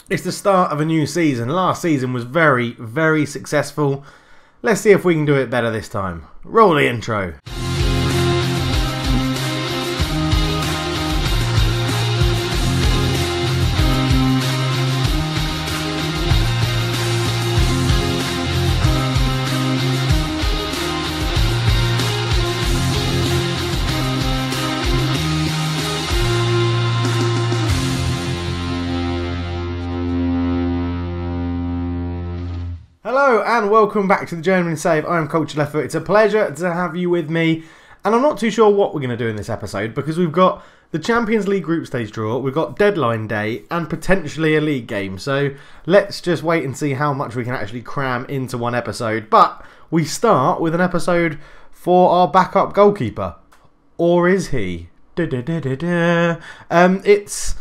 It's the start of a new season. Last season was very, very successful. Let's see if we can do it better this time. Roll the intro. Hello and welcome back to the Journeyman Save. I'm Coach Leffer. It's a pleasure to have you with me, and I'm not too sure what we're going to do in this episode because we've got the Champions League group stage draw, we've got deadline day and potentially a league game, so let's just wait and see how much we can actually cram into one episode. But we start with an episode for our backup goalkeeper, or is he? It's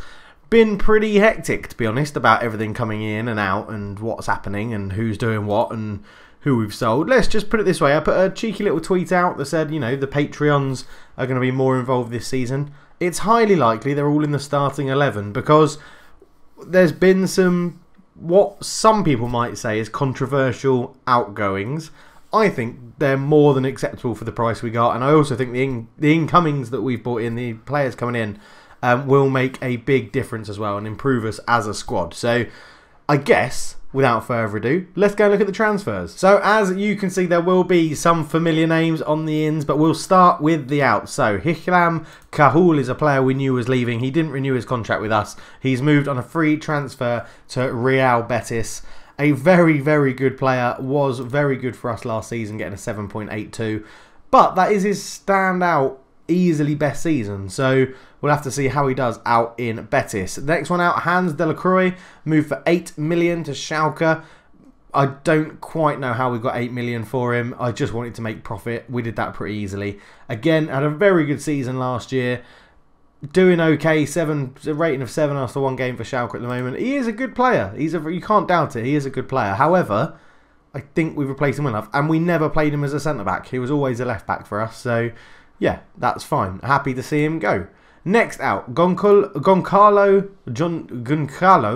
been pretty hectic, to be honest, about everything coming in and out and what's happening and who's doing what and who we've sold. Let's just put it this way. I put a cheeky little tweet out that said, you know, the Patreons are going to be more involved this season. It's highly likely they're all in the starting 11 because there's been some, what some people might say is controversial outgoings. I think they're more than acceptable for the price we got, and I also think the incomings that we've brought in, the players coming in, will make a big difference as well and improve us as a squad. So I guess, without further ado, let's go look at the transfers. So as you can see, there will be some familiar names on the ins, but we'll start with the outs. So Hicham Kahul is a player we knew was leaving. He didn't renew his contract with us. He's moved on a free transfer to Real Betis. A very, very good player. Was very good for us last season, getting a 7.82. But that is his standout, easily best season. So we'll have to see how he does out in Betis. Next one out, Hans Delacroix, moved for 8 million to Schalke. I don't quite know how we got 8 million for him. I just wanted to make profit. We did that pretty easily. Again, had a very good season last year. Doing okay, a rating of 7 after one game for Schalke at the moment. He is a good player. You can't doubt it. He is a good player. However, I think we've replaced him enough, and we never played him as a centre-back. He was always a left-back for us, so yeah, that's fine. Happy to see him go. Next out, Goncalo,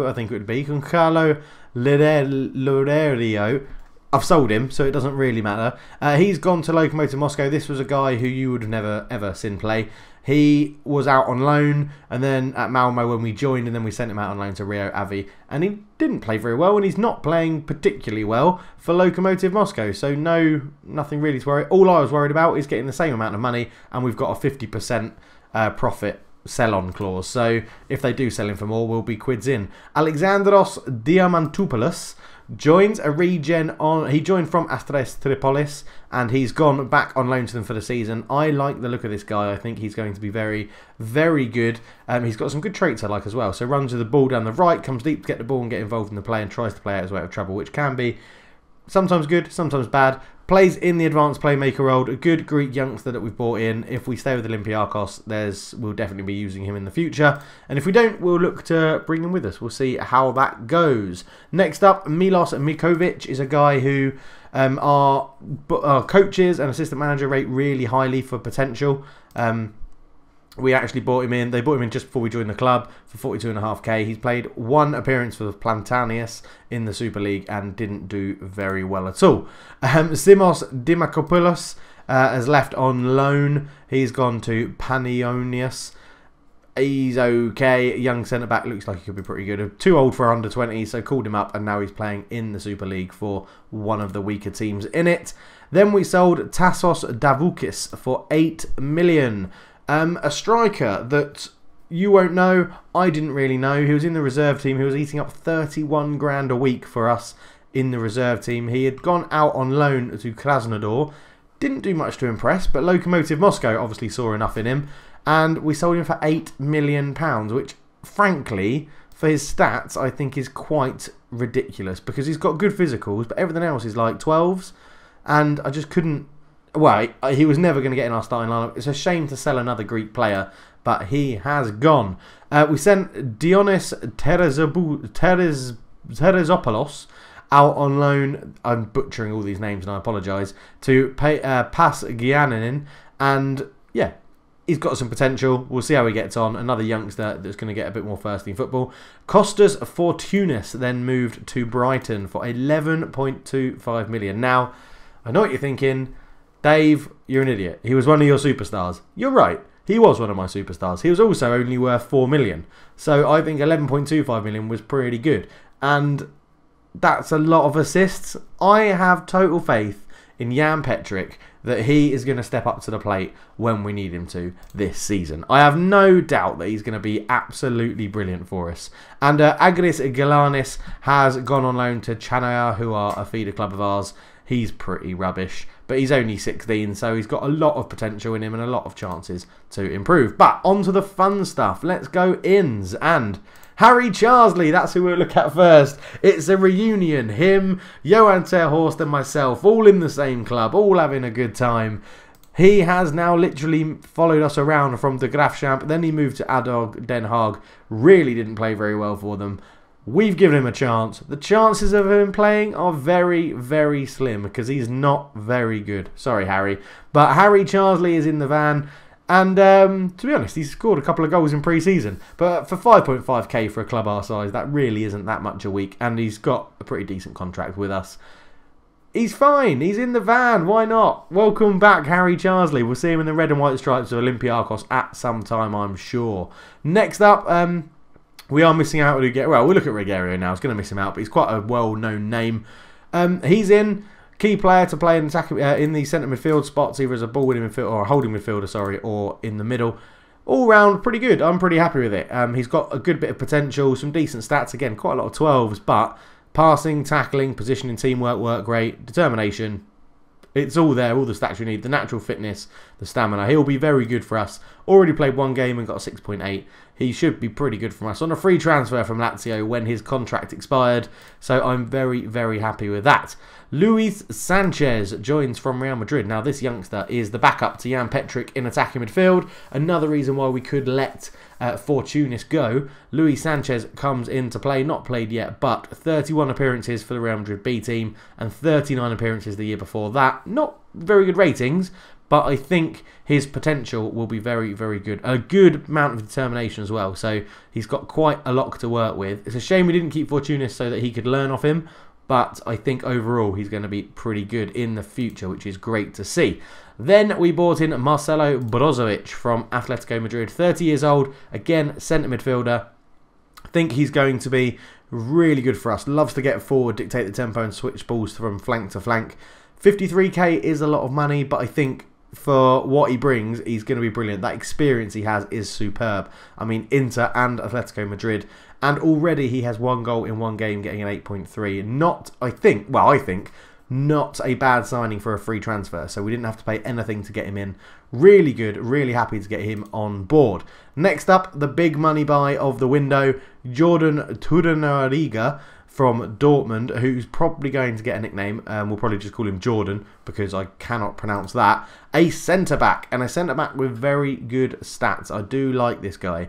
I think it would be, Goncalo Loderio. I've sold him, so it doesn't really matter. He's gone to Lokomotiv Moscow. This was a guy who you would have never, ever seen play. He was out on loan, and then at Malmo when we joined, and then we sent him out on loan to Rio Ave. And he didn't play very well, and he's not playing particularly well for Lokomotiv Moscow. So nothing really to worry. All I was worried about is getting the same amount of money, and we've got a 50% profit sell-on clause. So if they do sell him for more, we'll be quids in. Alexandros Diamantopoulos joins a regen on. He joined from Astres Tripolis, and he's gone back on loan to them for the season. I like the look of this guy. I think he's going to be very, very good. He's got some good traits I like as well. So runs with the ball down the right, comes deep to get the ball and get involved in the play, and tries to play out his way out of trouble, which can be sometimes good, sometimes bad. Plays in the advanced playmaker role. A good Greek youngster that we've brought in. If we stay with Olympiakos, we'll definitely be using him in the future. And if we don't, we'll look to bring him with us. We'll see how that goes. Next up, Milos Mikovic is a guy who our coaches and assistant manager rate really highly for potential. We actually bought him in. They bought him in just before we joined the club for 42.5k. He's played one appearance for Plantanius in the Super League and didn't do very well at all. Simos Dimakopoulos has left on loan. He's gone to Panionios. He's okay. Young centre-back, looks like he could be pretty good. Too old for under 20, so called him up, and now he's playing in the Super League for one of the weaker teams in it. Then we sold Tassos Davukis for 8 million. A striker that you won't know, I didn't really know. He was in the reserve team. He was eating up 31 grand a week for us in the reserve team. He had gone out on loan to Krasnodar. Didn't do much to impress, but Lokomotiv Moscow obviously saw enough in him. And we sold him for £8 million, which, frankly, for his stats, I think is quite ridiculous. Because he's got good physicals, but everything else is like 12s. And I just couldn't. Well, he was never going to get in our starting lineup. It's a shame to sell another Greek player, but he has gone. We sent Dionis Teresopoulos out on loan. I'm butchering all these names and I apologise. To Pas Gianninin. And yeah, He's got some potential. We'll see how he gets on. Another youngster that's going to get a bit more first-team football. Costas Fortounis then moved to Brighton for 11.25 million. Now, I know what you're thinking. Dave, you're an idiot. He was one of your superstars. You're right. He was one of my superstars. He was also only worth 4 million. So I think 11.25 million was pretty good. And that's a lot of assists. I have total faith in Jan Petric that he is going to step up to the plate when we need him to this season. I have no doubt that he's going to be absolutely brilliant for us. And Agris Galanis has gone on loan to Chanaya, who are a feeder club of ours. He's pretty rubbish, but he's only 16, so he's got a lot of potential in him and a lot of chances to improve. But on to the fun stuff. Let's go ins. And Harry Charsley, that's who we'll look at first. It's a reunion. Him, Johan Terhorst and myself, all in the same club, all having a good time. He has now literally followed us around from De Graafschamp. Then he moved to Adog Den Haag. Really didn't play very well for them. We've given him a chance. The chances of him playing are very, very slim because he's not very good. Sorry, Harry. But Harry Charsley is in the van. And to be honest, he's scored a couple of goals in pre-season. But for 5.5k for a club our size, that really isn't that much a week. And he's got a pretty decent contract with us. He's fine. He's in the van. Why not? Welcome back, Harry Charsley. We'll see him in the red and white stripes of Olympiakos at some time, I'm sure. Next up, we are missing out on Ruggero. Well, we'll look at Ruggero now. I was going to miss him out, but he's quite a well-known name. He's in. Key player to play in the centre midfield spots, either as a ball-winning midfielder or a holding midfielder, sorry, or in the middle. All round, pretty good. I'm pretty happy with it. He's got a good bit of potential, some decent stats. Again, quite a lot of 12s, but passing, tackling, positioning, teamwork, work rate, determination. It's all there, all the stats you need. The natural fitness, the stamina. He'll be very good for us. Already played one game and got a 6.8. He should be pretty good from us on a free transfer from Lazio when his contract expired. So I'm very, very happy with that. Luis Sanchez joins from Real Madrid. Now this youngster is the backup to Jan Petric in attacking midfield. Another reason why we could let Fortounis go. Luis Sanchez comes into play, not played yet, but 31 appearances for the Real Madrid B team and 39 appearances the year before that. Not very good ratings, but I think his potential will be very, very good. A good amount of determination as well. So he's got quite a lot to work with. It's a shame we didn't keep Fortounis so that he could learn off him. But I think overall he's going to be pretty good in the future, which is great to see. Then we bought in Marcelo Brozovic from Atletico Madrid. 30 years old. Again, centre midfielder. I think he's going to be really good for us. Loves to get forward, dictate the tempo and switch balls from flank to flank. 53k is a lot of money, but I think for what he brings, he's going to be brilliant. That experience he has is superb. I mean, Inter and Atletico Madrid. And already he has one goal in one game, getting an 8.3. Not, I think, not a bad signing for a free transfer. So we didn't have to pay anything to get him in. Really good, really happy to get him on board. Next up, the big money buy of the window, Jordan Turanariga from Dortmund, who's probably going to get a nickname. We'll probably just call him Jordan because I cannot pronounce that. A centre-back, and a centre-back with very good stats. I do like this guy.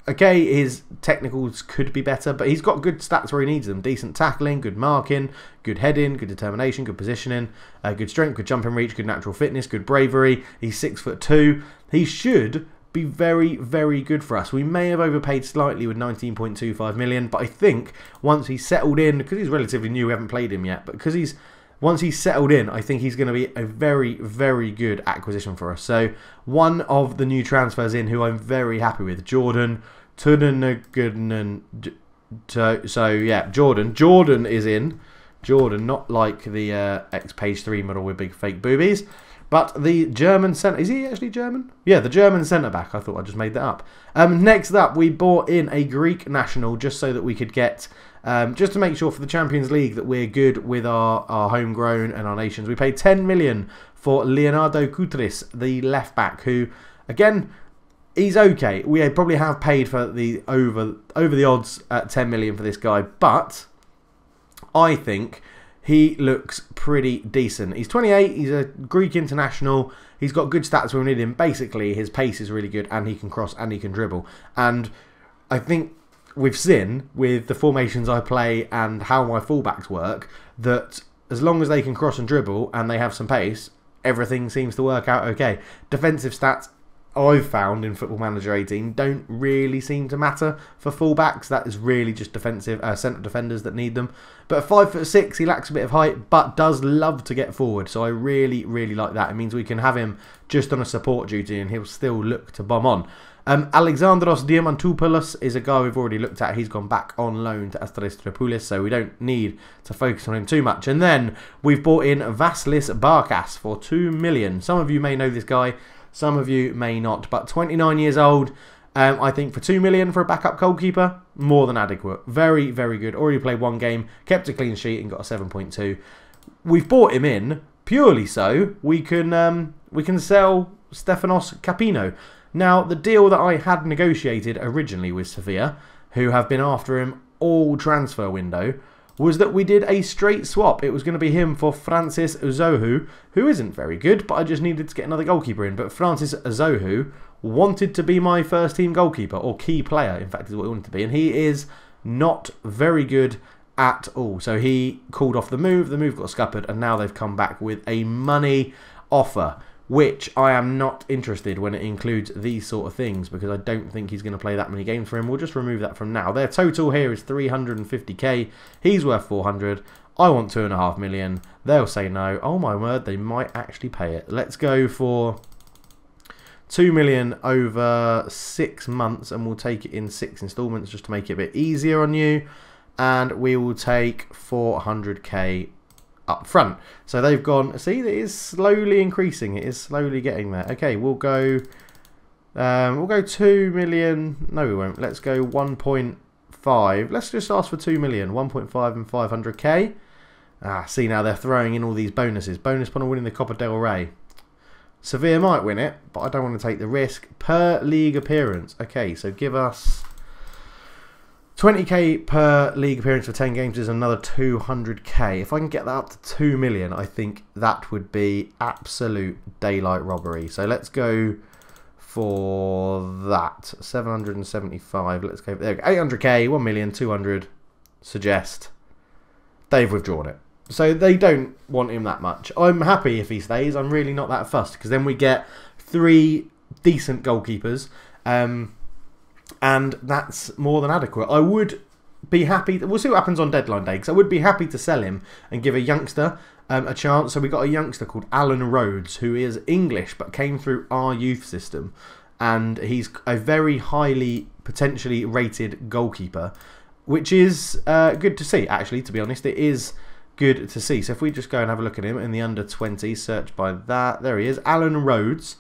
Okay, his technicals could be better, but he's got good stats where he needs them. Decent tackling, good marking, good heading, good determination, good positioning, good strength, good jumping reach, good natural fitness, good bravery. He's 6'2". He should be very, very good for us. We may have overpaid slightly with 19.25 million, but I think once he's settled in, because he's relatively new, we haven't played him yet, but because once he's settled in, I think he's going to be a very, very good acquisition for us. So one of the new transfers in who I'm very happy with, Jordan Turanariga. So yeah, Jordan is in. Jordan, not like the ex-Page 3 model with big fake boobies. But the German centre... Is he actually German? Yeah, the German centre-back. I thought I just made that up. Next up, we bought in a Greek national just so that we could get... just to make sure for the Champions League that we're good with our homegrown and our nations. We paid 10 million for Leonardo Koutris, the left-back, who, again, he's okay. We probably have paid for the over the odds at 10 million for this guy, but I think he looks pretty decent. He's 28, he's a Greek international, he's got good stats when we need him. Basically, his pace is really good, and he can cross, and he can dribble. And I think we've seen, with the formations I play and how my fullbacks work, that as long as they can cross and dribble, and they have some pace, everything seems to work out okay. Defensive stats, I've found in Football Manager 18 don't really seem to matter for fullbacks. That is really just defensive centre defenders that need them. But at 5'6", he lacks a bit of height, but does love to get forward. So I really, really like that. It means we can have him just on a support duty, and he'll still look to bomb on. Alexandros Diamantopoulos is a guy we've already looked at. He's gone back on loan to Asteris Tripoulis, so we don't need to focus on him too much. And then we've bought in Vasilis Barkas for 2 million. Some of you may know this guy. Some of you may not, but 29 years old. I think for 2 million for a backup goalkeeper, more than adequate. Very, very good. Already played one game, kept a clean sheet, and got a 7.2. We've bought him in purely so we can sell Stefanos Capino. Now, the deal that I had negotiated originally with Sevilla, who have been after him all transfer window, was that we did a straight swap. It was going to be him for Francis Uzohu, who isn't very good, but I just needed to get another goalkeeper in. But Francis Uzohu wanted to be my first team goalkeeper, or key player, in fact, is what he wanted to be. And he is not very good at all. So he called off the move got scuppered, and now they've come back with a money offer, which I am not interested when it includes these sort of things, because I don't think he's going to play that many games for him. We'll just remove that from now. Their total here is 350k. He's worth 400. I want 2.5 million. They'll say no. Oh my word, they might actually pay it. Let's go for 2 million over 6 months, and we'll take it in 6 installments just to make it a bit easier on you. And we will take 400k up front. So they've gone, see, it is slowly increasing. It is slowly getting there. Okay, we'll go 2 million. No, we won't. Let's go 1.5. Let's just ask for 2 million. 1.5 and 500k. See, now they're throwing in all these bonuses. Bonus upon winning the Copa del Rey. Sevilla might win it, but I don't want to take the risk. Per league appearance. Okay, so give us 20k per league appearance for 10 games is another 200k. If I can get that up to 2 million, I think that would be absolute daylight robbery. So let's go for that. 775. Let's go. There we go. 800k, 1 million, 200. Suggest. They've withdrawn it. So they don't want him that much. I'm happy if he stays. I'm really not that fussed, because then we get 3 decent goalkeepers. And that's more than adequate. I would be happy. We'll see what happens on deadline day, because I would be happy to sell him and give a youngster a chance. So we got a youngster called Alan Rhodes, who is English but came through our youth system, and he's a very highly potentially rated goalkeeper, which is good to see. Actually, to be honest, it is good to see. So if we just go and have a look at him in the under 20, search by that. There he is, Alan Rhodes.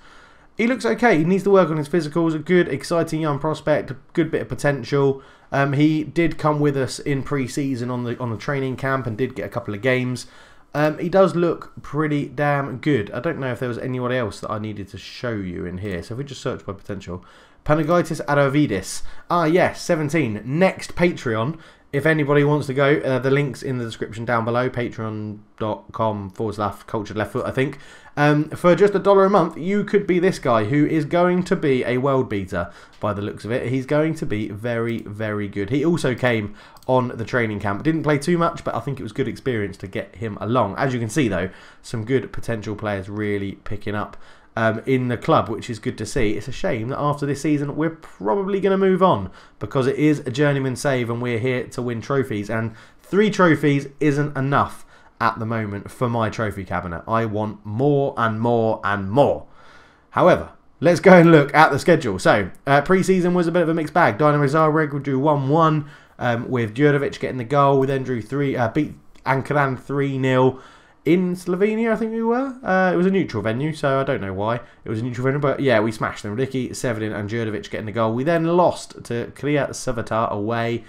He looks okay. He needs to work on his physicals. A good, exciting young prospect. A good bit of potential. He did come with us in pre-season on the training camp and did get a couple of games. He does look pretty damn good. I don't know if there was anyone else that I needed to show you in here. So if we just search by potential. Panagiotis Aravidis. Yes, 17. Next Patreon. If anybody wants to go, the link's in the description down below. Patreon.com/cultured left foot, I think. For just $1 a month, you could be this guy, who is going to be a world beater by the looks of it. He's going to be very, very good. He also came on the training camp. Didn't play too much, but I think it was good experience to get him along. As you can see, though, some good potential players really picking up in the club, which is good to see. It's a shame that after this season we're probably going to move on, because it is a journeyman save and we're here to win trophies, and 3 trophies isn't enough at the moment for my trophy cabinet. I want more and more and more. However, let's go and look at the schedule. So pre-season was a bit of a mixed bag. Dynamo Zagreb drew 1-1 with Djurdovic getting the goal. We then drew beat Ankaran 3-0 in Slovenia, I think we were. It was a neutral venue, so I don't know why it was a neutral venue, but yeah, we smashed them. Ricky, Severin and Djurdovic getting the goal. We then lost to Klia Savitar away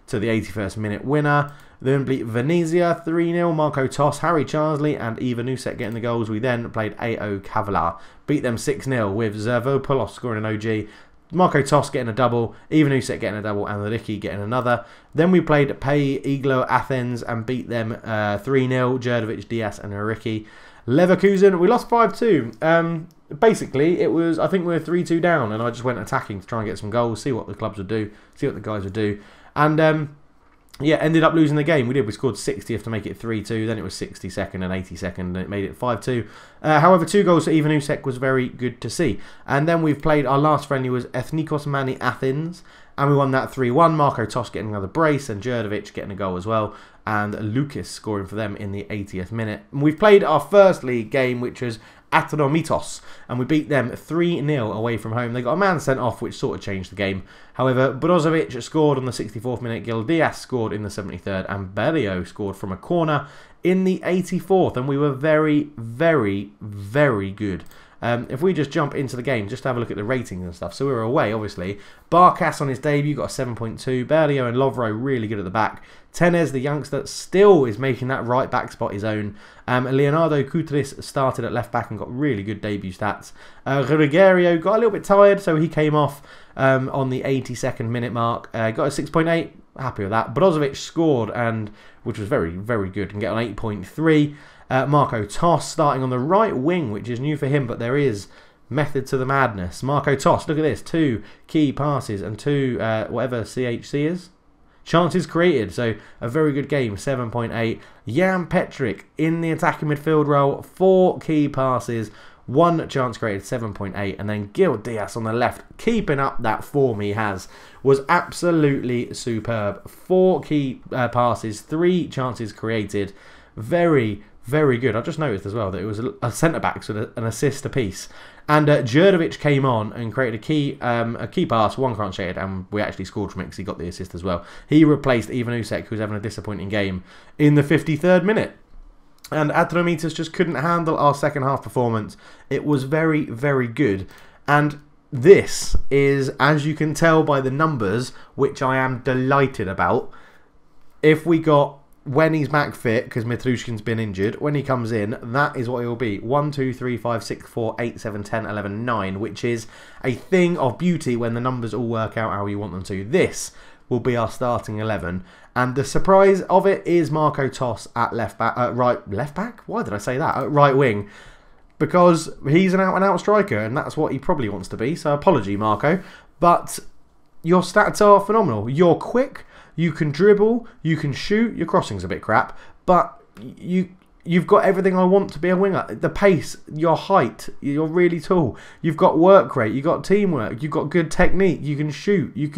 to the 81st minute winner. Then beat Venezia 3-0. Marco Toss, Harry Charsley and Ivan Nusek getting the goals. We then played AO Kavalar. Beat them 6-0 with Zervopoulos scoring an OG. Marco Toss getting a double, Ivan Nusek getting a double, and Ricky getting another. Then we played Pay Iglo Athens and beat them 3-0. Djurdovic, Diaz and Ricky. Leverkusen, we lost 5-2. Basically, it was, I think we were 3-2 down, and I just went attacking to try and get some goals, see what the clubs would do, see what the guys would do. And yeah, ended up losing the game. We did. We scored 60th to make it 3-2. Then it was 62nd and 82nd, and it made it 5-2. However, 2 goals to Ivanusek was very good to see. And then we've played, our last friendly was Ethnikos Mani Athens, and we won that 3-1. Marco Tos getting another brace, and Djurdovic getting a goal as well, and Lucas scoring for them in the 80th minute. And we've played our first league game, which was Atromitos, and we beat them 3-0 away from home. They got a man sent off, which sort of changed the game. However, Brozovic scored on the 64th minute, Gil Diaz scored in the 73rd, and Berio scored from a corner in the 84th, and we were very, very, very good. If we just jump into the game, just to have a look at the ratings and stuff. So we were away, obviously. Barkas on his debut got a 7.2. Berio and Lovro really good at the back. Tenez, the youngster, still is making that right back spot his own. Leonardo Kutris started at left back and got really good debut stats. Rogerio got a little bit tired, so he came off on the 82nd minute mark. Got a 6.8. Happy with that. Brozovic scored, and which was very, very good, and get an 8.3. Marco Tos starting on the right wing, which is new for him, but there is method to the madness. Marco Tos, look at this, 2 key passes and 2, whatever CHC is, chances created. So a very good game, 7.8. Jan Petric in the attacking midfield role, 4 key passes, 1 chance created, 7.8. And then Gil Diaz on the left, keeping up that form he has, was absolutely superb. 4 key passes, 3 chances created. Very, very good. I just noticed as well that it was a centre-back, so an assist apiece. And Djurdovic came on and created a key pass, 1 chance created, and we actually scored from it because he got the assist as well. He replaced Ivanusek, who was having a disappointing game, in the 53rd minute. And Atromitos just couldn't handle our second half performance. It was very, very good. And this is, as you can tell by the numbers, which I am delighted about, if we got, when he's back fit, because Mitrushkin's been injured, when he comes in, that is what it will be. 1, 2, 3, 5, 6, 4, 8, 7, 10, 11, 9, which is a thing of beauty when the numbers all work out how you want them to. This will be our starting 11. And the surprise of it is Marco Tos at left back, left back? Why did I say that? At right wing. Because he's an out-and-out striker, and that's what he probably wants to be. So apology, Marco. But your stats are phenomenal. You're quick. You can dribble, you can shoot, your crossing's a bit crap, but you've got everything I want to be a winger. The pace, your height, you're really tall. You've got work rate, you've got teamwork, you've got good technique, you can shoot, you've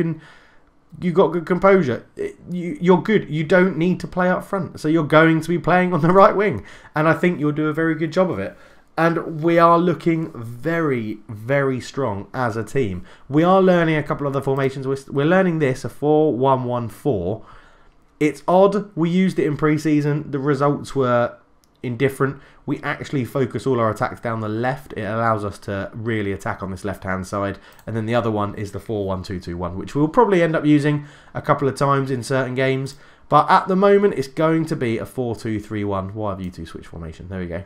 got good composure. You're good. You don't need to play up front, so you're going to be playing on the right wing, and I think you'll do a very good job of it. And we are looking very, very strong as a team. We are learning a couple of other formations. We're learning this, a 4-1-1-4. It's odd. We used it in pre-season. The results were indifferent. We actually focus all our attacks down the left. It allows us to really attack on this left-hand side. And then the other one is the 4-1-2-2-1, which we'll probably end up using a couple of times in certain games. But at the moment, it's going to be a 4-2-3-1. Why have you two switched formation? There we go.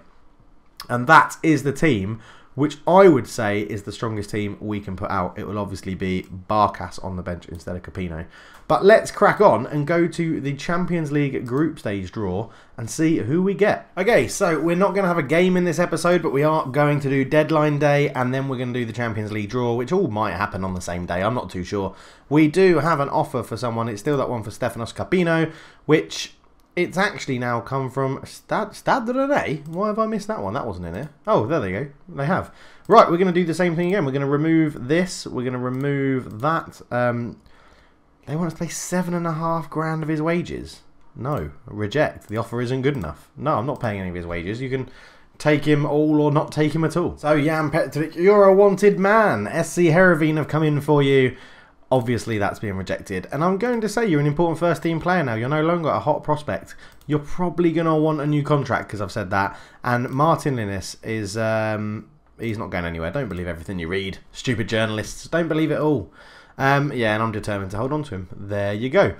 And that is the team, which I would say is the strongest team we can put out. It will obviously be Barkas on the bench instead of Capino. But let's crack on and go to the Champions League group stage draw and see who we get. Okay, so we're not going to have a game in this episode, but we are going to do deadline day, and then we're going to do the Champions League draw, which all might happen on the same day. I'm not too sure. We do have an offer for someone. It's still that one for Stefanos Capino, which... it's actually now come from Stade Rennais. Why have I missed that one? That wasn't in here. Oh, there they go. They have. Right, we're going to do the same thing again. We're going to remove this. We're going to remove that. They want us to pay $7.5 grand of his wages. No, reject. The offer isn't good enough. No, I'm not paying any of his wages. You can take him all or not take him at all. So, Jan Petric, you're a wanted man. SC Heerenveen have come in for you. Obviously, that's being rejected. And I'm going to say you're an important first-team player now. You're no longer a hot prospect. You're probably going to want a new contract because I've said that. And Martin Linus is... he's not going anywhere. Don't believe everything you read. Stupid journalists. Don't believe it all. Yeah, and I'm determined to hold on to him. There you go.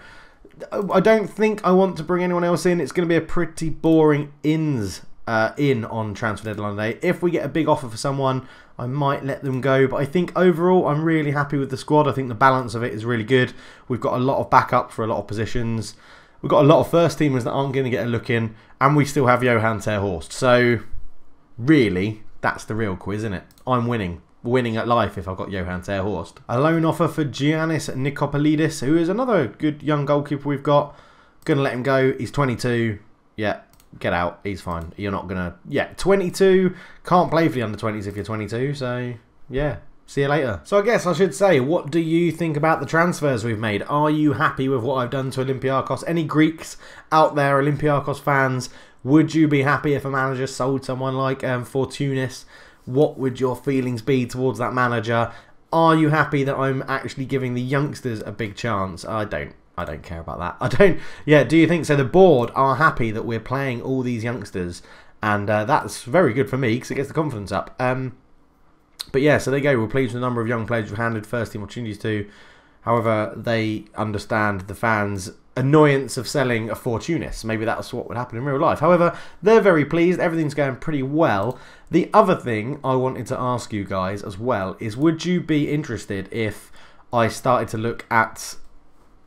I don't think I want to bring anyone else in. It's going to be a pretty boring in on transfer deadline day. If we get a big offer for someone, I might let them go. But I think overall, I'm really happy with the squad. I think the balance of it is really good. We've got a lot of backup for a lot of positions. We've got a lot of first teamers that aren't going to get a look in. And we still have Johan ter Horst. So, really, that's the real quiz, isn't it? I'm winning. Winning at life if I've got Johan ter Horst. A loan offer for Giannis Nikopolidis, who is another good young goalkeeper we've got. Going to let him go. He's 22. Yeah, get out. He's fine. You're not going to... Yeah, 22. Can't play for the under-20s if you're 22. So, yeah. See you later. So I guess I should say, what do you think about the transfers we've made? Are you happy with what I've done to Olympiakos? Any Greeks out there, Olympiakos fans, would you be happy if a manager sold someone like Fortounis? What would your feelings be towards that manager? Are you happy that I'm actually giving the youngsters a big chance? I don't care about that. I don't. Yeah, do you think so? The board are happy that we're playing all these youngsters, and that's very good for me because it gets the confidence up. But yeah, so there you go. We're pleased with the number of young players we've handed first team opportunities to. However, they understand the fans' annoyance of selling a Fortounis. Maybe that's what would happen in real life. However, they're very pleased. Everything's going pretty well. The other thing I wanted to ask you guys as well is, would you be interested if I started to look at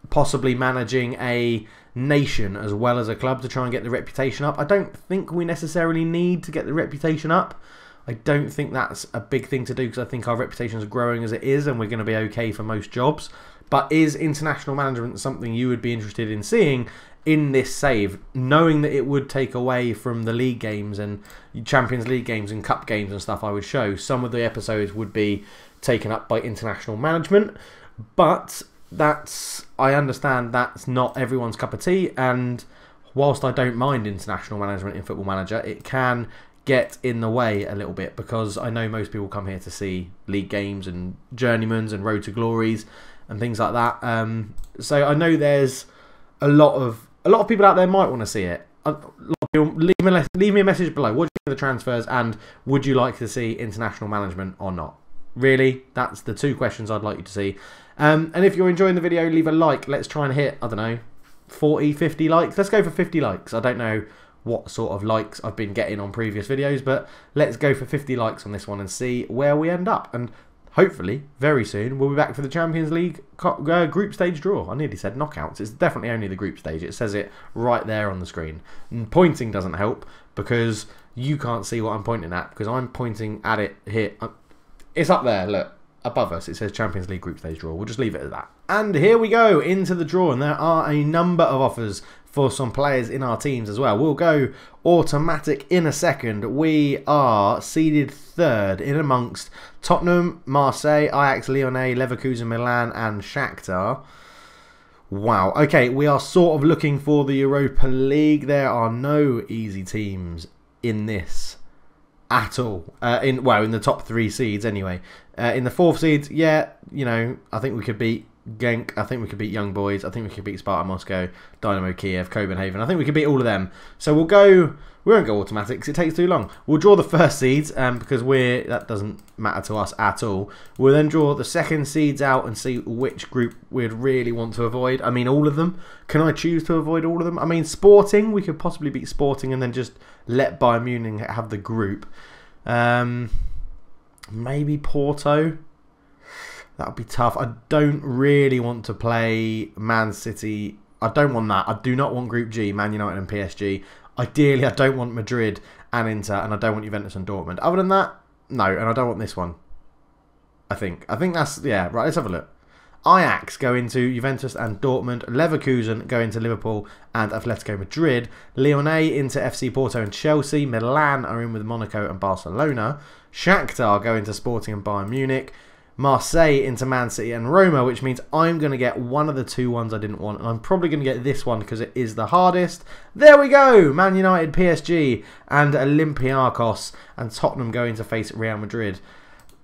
possibly managing a nation as well as a club to try and get the reputation up? I don't think we necessarily need to get the reputation up. I don't think that's a big thing to do because I think our reputation is growing as it is and we're going to be okay for most jobs. But is international management something you would be interested in seeing in this save, knowing that it would take away from the league games and Champions League games and cup games and stuff I would show? Some of the episodes would be taken up by international management, but I understand that's not everyone's cup of tea, and whilst I don't mind international management in Football Manager, it can get in the way a little bit because I know most people come here to see league games and journeymans and road to glories and things like that. So I know there's a lot of people out there might want to see it. Leave me a message below. What do you think of the transfers, and would you like to see international management or not? Really, that's the two questions I'd like you to see. And if you're enjoying the video, leave a like. Let's try and hit, I don't know, 40, 50 likes. Let's go for 50 likes. I don't know what sort of likes I've been getting on previous videos, but let's go for 50 likes on this one and see where we end up. And hopefully, very soon, we'll be back for the Champions League group stage draw. I nearly said knockouts. It's definitely only the group stage. It says it right there on the screen. And pointing doesn't help because you can't see what I'm pointing at because I'm pointing at it here. It's up there, look. Above us, it says Champions League group stage draw. We'll just leave it at that. And here we go into the draw, and there are a number of offers for some players in our teams as well. We'll go automatic in a second. We are seeded third in amongst Tottenham, Marseille, Ajax, Lyonnais, Leverkusen, Milan and Shakhtar. Wow. Okay, we are sort of looking for the Europa League. There are no easy teams in this at all. In the top three seeds anyway. In the fourth seeds, yeah, you know, I think we could beat Genk. I think we could beat Young Boys. I think we could beat Sparta Moscow, Dynamo Kiev, Copenhagen. I think we could beat all of them. So we'll go. We won't go automatic because it takes too long. We'll draw the first seeds because that doesn't matter to us at all. We'll then draw the second seeds out and see which group we'd really want to avoid. I mean, all of them. Can I choose to avoid all of them? I mean, Sporting. We could possibly beat Sporting and then just let Bayern Munich have the group. Maybe Porto. That would be tough. I don't really want to play Man City. I don't want that. I do not want Group G, Man United and PSG. Ideally, I don't want Madrid and Inter, and I don't want Juventus and Dortmund. Other than that, no, and I don't want this one. I think that's, yeah, right, let's have a look. Ajax go into Juventus and Dortmund. Leverkusen go into Liverpool and Atletico Madrid. Lyonnais into FC Porto and Chelsea. Milan are in with Monaco and Barcelona. Shakhtar go into Sporting and Bayern Munich. Marseille into Man City and Roma, which means I'm going to get one of the two ones I didn't want. And I'm probably going to get this one because it is the hardest. There we go! Man United, PSG and Olympiakos. And Tottenham going to face Real Madrid.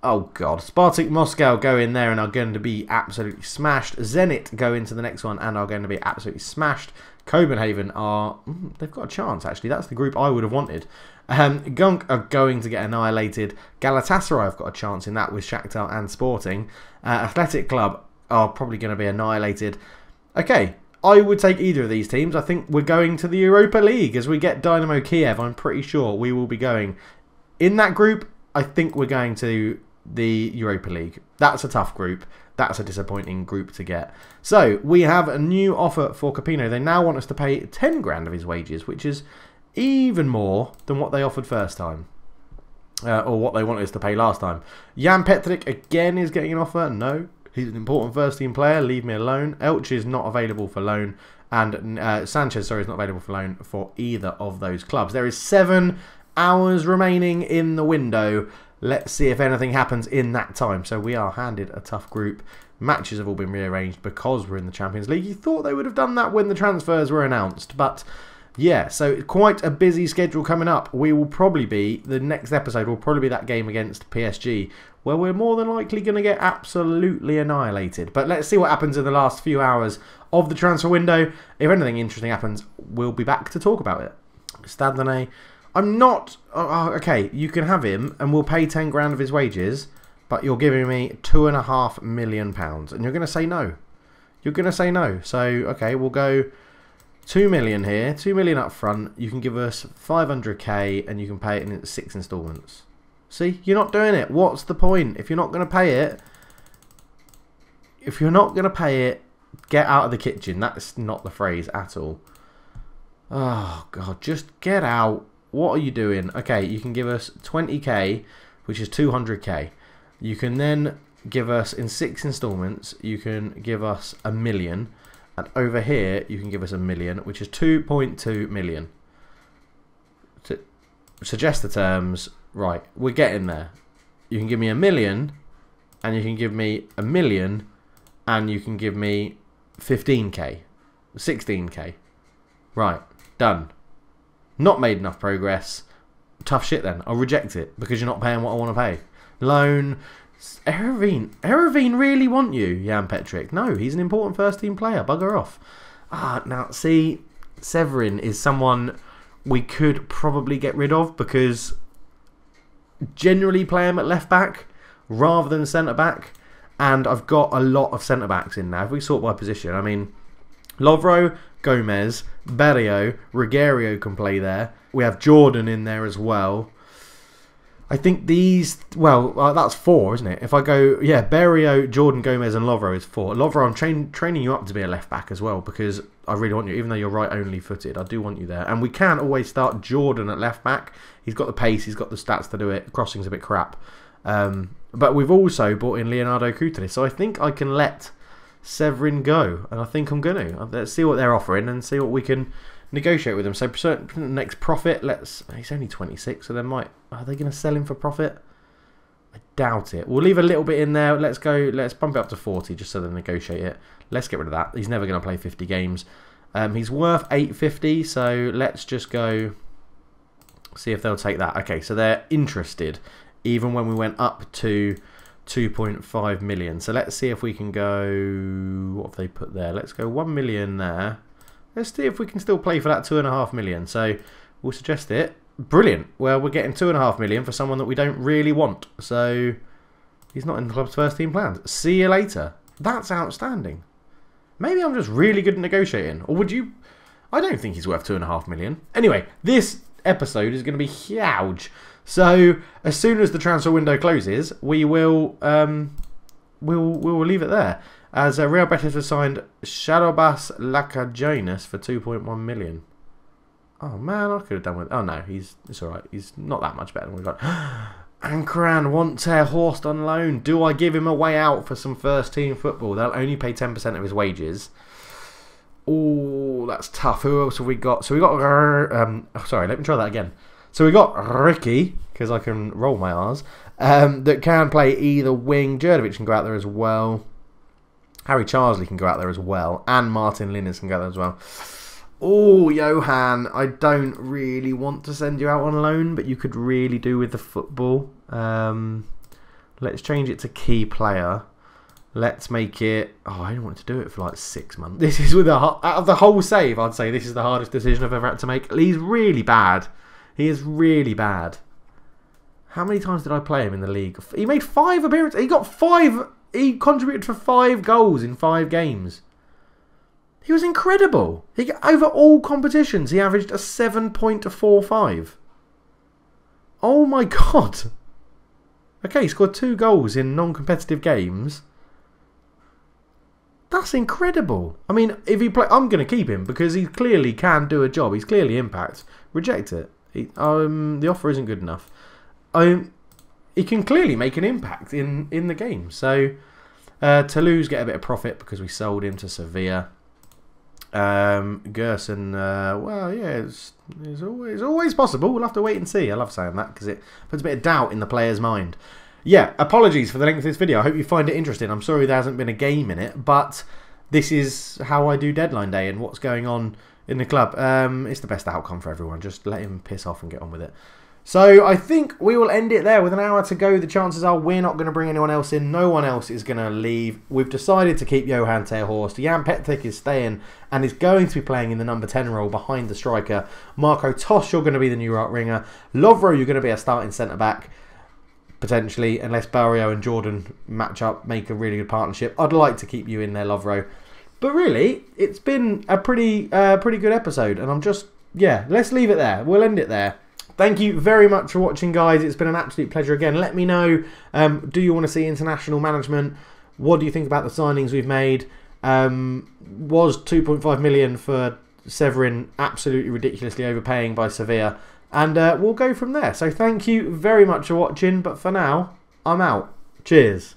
Oh God. Spartak Moscow go in there and are going to be absolutely smashed. Zenit go into the next one and are going to be absolutely smashed. Copenhagen are... they've got a chance, actually. That's the group I would have wanted. Genk are going to get annihilated. Galatasaray have got a chance in that with Shakhtar and Sporting. Athletic Club are probably going to be annihilated. Okay, I would take either of these teams. I think we're going to the Europa League as we get Dynamo Kiev. I'm pretty sure we will be going. In that group, I think we're going to the Europa League. That's a tough group. That's a disappointing group to get. So, we have a new offer for Capino. They now want us to pay 10 grand of his wages, which is even more than what they offered first time. Or what they wanted us to pay last time. Jan Petric again is getting an offer. No, he's an important first team player. Leave me alone. Elche is not available for loan. And Sanchez, sorry, is not available for loan for either of those clubs. There is 7 hours remaining in the window. Let's see if anything happens in that time. So we are handed a tough group. Matches have all been rearranged because we're in the Champions League. You thought they would have done that when the transfers were announced. But yeah, so quite a busy schedule coming up. We will probably be, the next episode will probably be that game against PSG, where we're more than likely going to get absolutely annihilated. But let's see what happens in the last few hours of the transfer window. If anything interesting happens, we'll be back to talk about it. Stadler, I'm not... okay, you can have him, and we'll pay 10 grand of his wages, but you're giving me £2.5 million. And you're going to say no. You're going to say no. So, okay, we'll go 2 million here, 2 million up front. You can give us 500k, and you can pay it in 6 instalments. See, you're not doing it. What's the point? If you're not going to pay it, get out of the kitchen. That's not the phrase at all. Oh, God, just get out. What are you doing? Okay, you can give us 20k, which is 200k. You can then give us, in 6 instalments, you can give us $1 million. And over here, you can give us $1 million, which is 2.2 million. To suggest the terms... Right, we're getting there. You can give me $1 million, and you can give me $1 million, and you can give me 15k, 16k. Right, done. Not made enough progress. Tough shit then. I'll reject it because you're not paying what I want to pay. Loan. Eravine really want you, Jan Petric? No, he's an important first team player. Bugger off. Now see, Severin is someone we could probably get rid of because generally play him at left back rather than centre back, and I've got a lot of centre backs in now. If we sort by position, I mean, Lovro, Gomez, Berrio, Ruggiero can play there. We have Jordan in there as well. I think these, well, that's 4, isn't it? If I go, yeah, Berrio, Jordan, Gomez and Lovro is 4. Lovro, I'm training you up to be a left back as well because I really want you, even though you're right only footed, I do want you there. And we can always start Jordan at left back. He's got the pace, he's got the stats to do it. Crossing's a bit crap. But we've also brought in Leonardo Kutris, so I think I can let Severin go, and I think I'm going to. Let's see what they're offering and see what we can negotiate with them. So next profit, he's only 26, so they might, are they going to sell him for profit? I doubt it. We'll leave a little bit in there. Let's bump it up to 40 just so they negotiate it. Let's get rid of that. He's never going to play 50 games. He's worth 850, so let's just go see if they'll take that. Okay, so they're interested even when we went up to 2.5 million. So let's see if we can go, what have they put there? Let's go 1 million there. Let's see if we can still play for that 2.5 million. So we'll suggest it. Brilliant. Well, we're getting 2.5 million for someone that we don't really want. So he's not in the club's first team plans. See you later. That's outstanding. Maybe I'm just really good at negotiating. Or would you? I don't think he's worth 2.5 million. Anyway, this episode is going to be huge. So as soon as the transfer window closes, we will we'll leave it there. As Real Betis has signed Shadowbas Lakajanus for 2.1 million. Oh man, I could have done with. Oh no, it's all right. He's not that much better than we've got. Ankran Wanter Horst on loan. Do I give him a way out for some first team football? They'll only pay 10% of his wages. Oh, that's tough. Who else have we got? So we got. Sorry, let me try that again. So we got Ricky, because I can roll my R's, that can play either wing. Jurdovic can go out there as well. Harry Charsley can go out there as well. And Martin Linnes can go out there as well. Oh, Johan, I don't really want to send you out on loan, but you could really do with the football. Let's change it to key player. Let's make it... Oh, I don't want to do it for like 6 months. This is with out of the whole save, I'd say this is the hardest decision I've ever had to make. He's really bad. He is really bad. How many times did I play him in the league? He made 5 appearances. He got 5. He contributed for 5 goals in 5 games. He was incredible. Over all competitions, he averaged a 7.45. Oh my god. Okay, he scored 2 goals in non-competitive games. That's incredible. I mean, if he play, I'm going to keep him because he clearly can do a job. He's clearly impact. Reject it. The offer isn't good enough. He can clearly make an impact in the game. So Toulouse get a bit of profit because we sold him to Sevilla. Gerson, well, yeah, it's always possible. We'll have to wait and see. I love saying that because it puts a bit of doubt in the player's mind. Yeah, apologies for the length of this video. I hope you find it interesting. I'm sorry there hasn't been a game in it, but this is how I do deadline day and what's going on in the club. It's the best outcome for everyone. Just let him piss off and get on with it. So I think we will end it there. With an hour to go, the chances are we're not going to bring anyone else in. No one else is going to leave. We've decided to keep Johan Terhorst. Jan Petrik is staying and is going to be playing in the number 10 role behind the striker. Marco Tosh, you're going to be the new right winger. Lovro, you're going to be a starting centre-back, potentially, unless Barrio and Jordan match up, make a really good partnership. I'd like to keep you in there, Lovro. But really, it's been a pretty good episode. And I'm just, yeah, let's leave it there. We'll end it there. Thank you very much for watching, guys. It's been an absolute pleasure again. Let me know, do you want to see international management? What do you think about the signings we've made? Was 2.5 million for Severin absolutely ridiculously overpaying by Sevilla? And we'll go from there. So thank you very much for watching. But for now, I'm out. Cheers.